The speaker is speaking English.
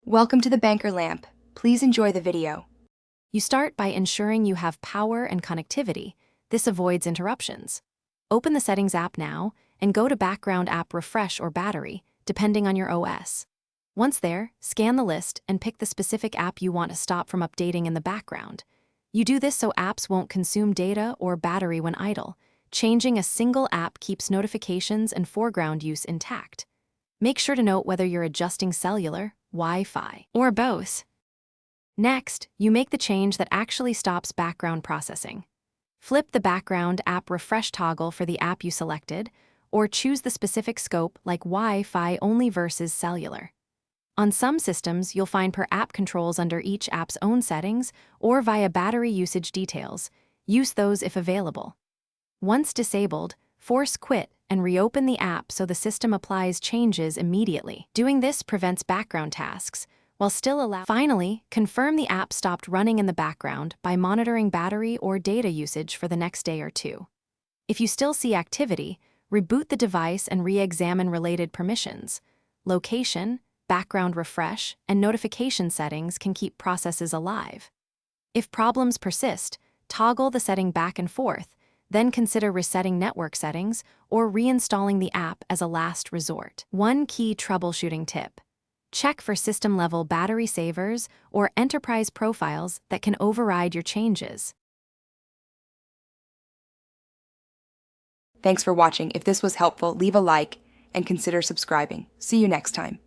Welcome to the Banker Lamp. Please enjoy the video. You start by ensuring you have power and connectivity. This avoids interruptions. Open the Settings app now and go to Background App Refresh or Battery, depending on your OS. Once there, scan the list and pick the specific app you want to stop from updating in the background. You do this so apps won't consume data or battery when idle. Changing a single app keeps notifications and foreground use intact. Make sure to note whether you're adjusting cellular, Wi-Fi, or both. Next, you make the change that actually stops background processing. Flip the Background App Refresh toggle for the app you selected, or choose the specific scope like Wi-Fi only versus cellular. On some systems, you'll find per app controls under each app's own settings or via battery usage details. Use those if available. Once disabled, force quit and reopen the app so the system applies changes immediately. Doing this prevents background tasks, while still allowing. Finally, confirm the app stopped running in the background by monitoring battery or data usage for the next day or two. If you still see activity, reboot the device and re-examine related permissions. Location, background refresh, and notification settings can keep processes alive. If problems persist, toggle the setting back and forth, then consider resetting network settings or reinstalling the app as a last resort. One key troubleshooting tip: check for system-level battery savers or enterprise profiles that can override your changes. Thanks for watching. If this was helpful, leave a like and consider subscribing. See you next time.